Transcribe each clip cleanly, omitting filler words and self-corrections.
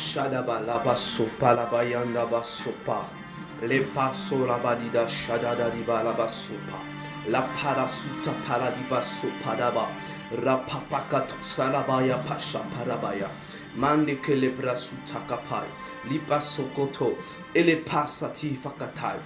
Shadaba laba sopa laba yanda basopa. Le paso laba dida shadada diba laba sopa. La parasuta paradiba sopa daba. Rapapakato salabaya pasha parabaya. Mande ke le brasuta kapai. Lipa sokoto. Ele pasati fakatai.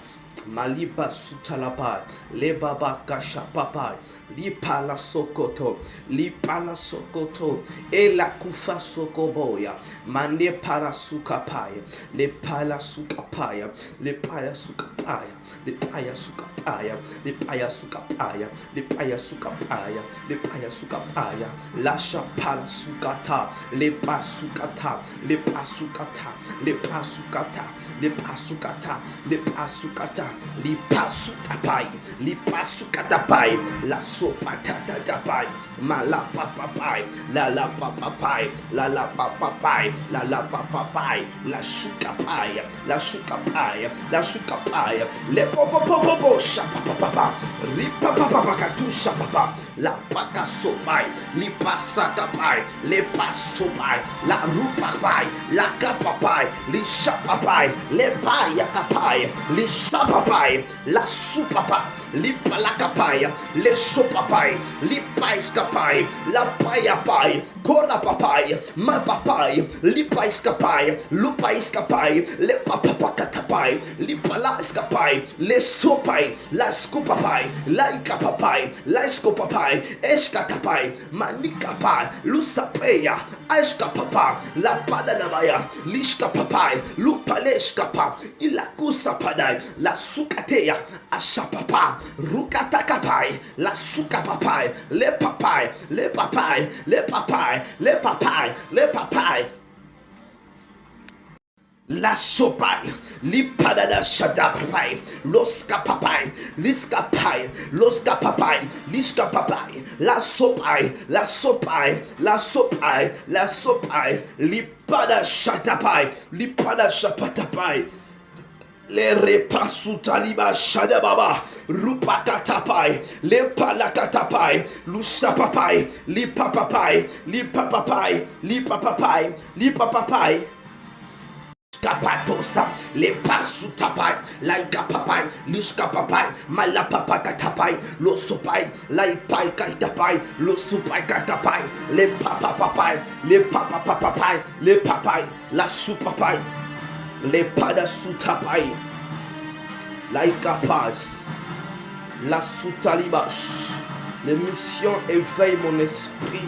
Maliba sutalapai. Le baba kasha papai. Lipa la sokoto. Lipa la sokoto. E la kufa sokoboya. Mande para sukapaya. Le pala sukapaya. Le paya sukapaya. Le paya sukapaya. Le paya sukapaya. Le paya sukapaya. Le paya sukapaya. La shapala sukata. Le pasukata. Le pasukata. Le pasukata. Le pasukata. Le pasukata. Li pasutapai. Li pasukatapai. La sopatata tapai. Mala papapai. La papapai. La papapai. La papapai. La sukapai. La sukapai. La sukapai. Le popopopopo shapapapa. Ripa papapakatu shapapa. La pakasopai. Li pasakapai. Le pasopai. La rupapai. La kapapai. Li shapapai. Le payakapai. Li shapapai. La supapa. Li palakapai. Le sopapai. Li paiskapai. La payapai. Kora papai. Ma papai. Li paiskapai. Lupa iskapai. Le papapakatapai. Li palaiskapai. Le sopai. La skupapai. La ikapapai. La skopapai. Eskatapai. Manikapai. Lusapeya. Askapapa. La padanamaya. Lishkapapai. Lupaleskapa. Ilakusapadai. La sukateya. Ashapapa. Rukatakapai. La sukapapai. Le papai. Le papai. Le papai. Le papai. Le papai. La sopai, li padada shadapai, loska papai, liska pai, loska papai, liska papai, la sopai, la sopai, la sopai, la sopai, li pada shatapai, li pada shapatapai. Le repasutaliba shadababa, rupakatapai, le palakatapai, lusapapai, li papapai, li papapai, li papapai, li papapai. Kapatosa, le pasu tapai, laika papai, liska papai, malapapa katapai, lo sopai, laipai kaitapai, lo supai katapai, le papa papai, le papa papai, le papai, la supapai, le pada sutapai, laika pas, la sutalibash. L'émission Éveille mon esprit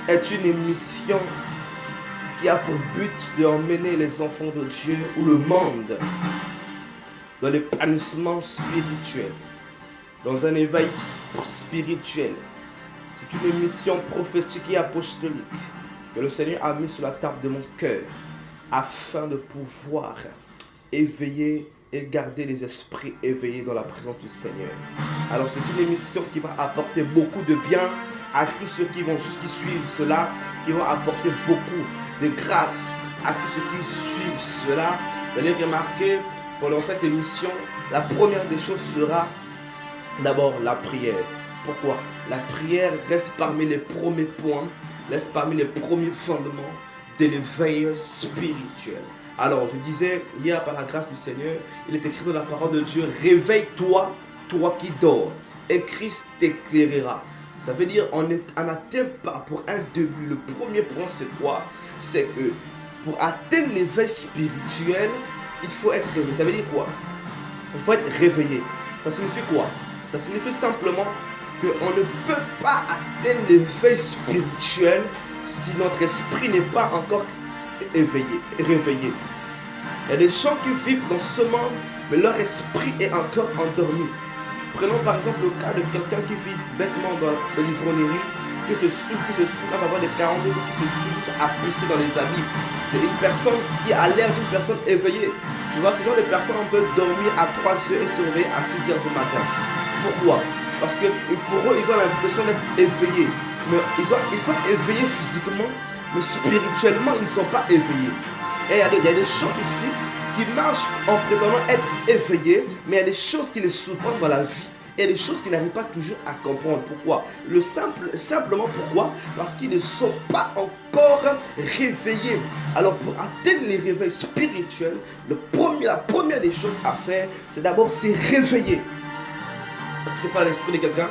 est une émission qui a pour but d'emmener les enfants de Dieu ou le monde dans l'épanouissement spirituel, dans un éveil spirituel. C'est une émission prophétique et apostolique que le Seigneur a mis sur la table de mon cœur afin de pouvoir éveiller et garder les esprits éveillés dans la présence du Seigneur. Alors c'est une émission qui va apporter beaucoup de bien à tous ceux qui suivent cela, qui vont apporter beaucoup de grâce à tous ceux qui suivent cela. Vous allez remarquer, pendant cette émission, la première des choses sera d'abord la prière. Pourquoi? La prière reste parmi les premiers points, reste parmi les premiers fondements de l'éveil spirituel. Alors, je disais hier, par la grâce du Seigneur, il est écrit dans la parole de Dieu, réveille-toi, toi qui dors, et Christ t'éclairera. Ça veut dire on n'atteint pas pour un début. Le premier point c'est quoi? C'est que pour atteindre l'éveil spirituel, il faut être réveillé. Ça veut dire quoi? Il faut être réveillé. Ça signifie quoi? Ça signifie simplement qu'on ne peut pas atteindre l'éveil spirituel si notre esprit n'est pas encore réveillé. Il y a des gens qui vivent dans ce monde, mais leur esprit est encore endormi. Prenons par exemple le cas de quelqu'un qui vit bêtement dans l'ivrognerie, qui se saoule, va avoir des 40 ans, qui se saoule à pisser dans les habits. C'est une personne qui a l'air d'une personne éveillée. Tu vois, ce genre de personnes, on peut dormir à 3 heures et se réveiller à 6 heures du matin. Pourquoi? Parce que pour eux, ils ont l'impression d'être éveillés. Mais ils sont éveillés physiquement, mais spirituellement, ils ne sont pas éveillés. Et il y a des gens ici qui marchent en prétendant être éveillés, mais il y a des choses qui les surprennent dans la vie il y a des choses qu'ils n'arrivent pas toujours à comprendre. Pourquoi? Simplement pourquoi? Parce qu'ils ne sont pas encore réveillés. Alors pour atteindre les réveils spirituels, la première des choses à faire, c'est d'abord se réveiller. Tu peux pas l'esprit de quelqu'un?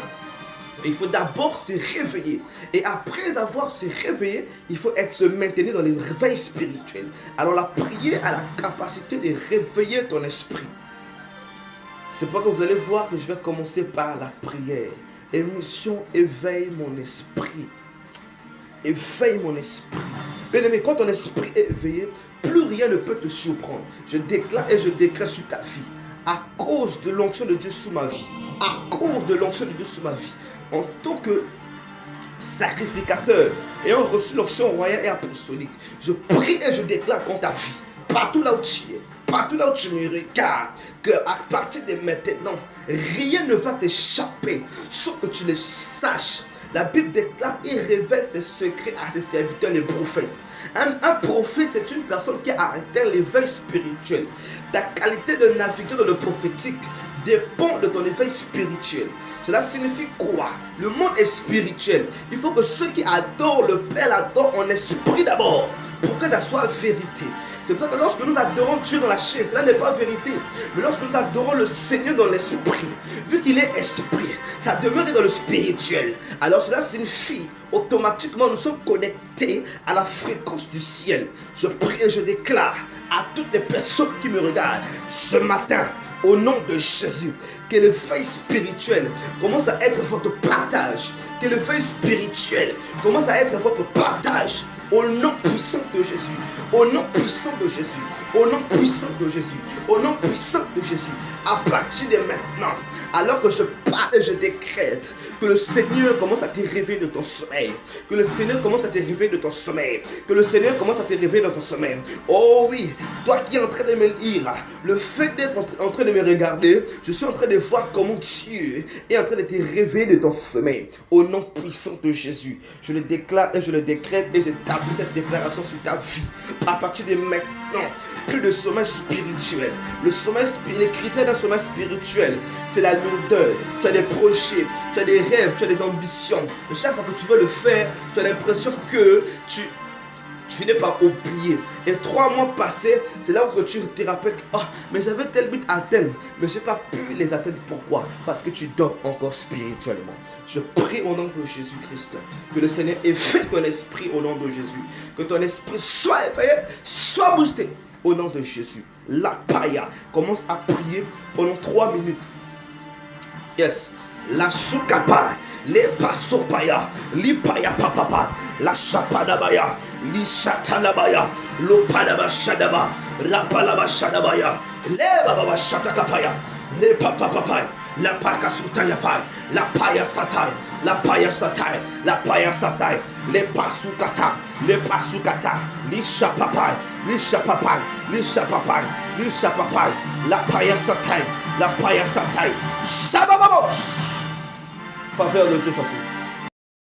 Il faut d'abord se réveiller. Et après avoir se réveillé, il faut se maintenir dans les réveils spirituels. Alors la prière a la capacité de réveiller ton esprit. C'est pourquoi vous allez voir que je vais commencer par la prière. Émission éveille mon esprit. Éveille mon esprit. Bien aimé, quand ton esprit est éveillé, plus rien ne peut te surprendre. Je déclare et je décrète sur ta vie. À cause de l'onction de Dieu sous ma vie. À cause de l'onction de Dieu sous ma vie. En tant que sacrificateur, ayant reçu l'onction royale et apostolique, je prie et je déclare contre ta vie, partout là où tu es, partout là où tu me regardes, qu'à partir de maintenant, rien ne va t'échapper, sauf que tu le saches. La Bible déclare et révèle ses secrets à ses serviteurs, les prophètes. Un prophète, c'est une personne qui a atteint l'éveil spirituel. Ta qualité de naviguer dans le prophétique dépend de ton éveil spirituel. Cela signifie quoi? Le monde est spirituel. Il faut que ceux qui adorent le Père l'adorent en esprit d'abord, pour que ça soit vérité. C'est pour ça que lorsque nous adorons Dieu dans la chair, cela n'est pas vérité. Mais lorsque nous adorons le Seigneur dans l'esprit, vu qu'il est esprit, ça demeure dans le spirituel. Alors cela signifie automatiquement nous sommes connectés à la fréquence du ciel. Je prie et je déclare à toutes les personnes qui me regardent ce matin, au nom de Jésus, que le feu spirituel commence à être votre partage. Que le feu spirituel commence à être votre partage. Au nom puissant de Jésus. Au nom puissant de Jésus. Au nom puissant de Jésus. Au nom puissant de Jésus. À partir de maintenant, alors que je parle et je décrète, que le Seigneur commence à te réveiller de ton sommeil. Que le Seigneur commence à te réveiller de ton sommeil. Que le Seigneur commence à te réveiller de ton sommeil. Oh oui, toi qui es en train de me lire, le fait d'être en train de me regarder, je suis en train de voir comment Dieu est en train de te réveiller de ton sommeil. Au nom puissant de Jésus, je le déclare et je le décrète et j'établis cette déclaration sur ta vie. À partir de maintenant, plus de sommeil spirituel. Les critères d'un sommeil spirituel, c'est la lourdeur. Tu as des projets, tu as des rêves, tu as des ambitions. Et chaque fois que tu veux le faire, tu as l'impression que tu finis par oublier. Et 3 mois passés, c'est là où tu te rappelles, oh, mais j'avais tel but à atteindre, mais je n'ai pas pu les atteindre. Pourquoi? Parce que tu dors encore spirituellement. Je prie au nom de Jésus-Christ, que le Seigneur éveille ton esprit au nom de Jésus. Que ton esprit soit éveillé, soit boosté. Au nom de Jésus, la païa commence à prier pendant 3 minutes. Yes, la soukapa, les pasopaya, li paya papa, la chapadabaya, li chatanabaya, lopadaba shadaba, rapalaba shadabaya, le baba chatakapaya, le papa papa, la pakasutaya pai, la paya satai, la paya satai, la paya satai, les pasukata, li chapapai. Lishapapai, Lishapapai, Lishapapai, la paya satai, Shababamos. Faveur de Dieu soit sur vous.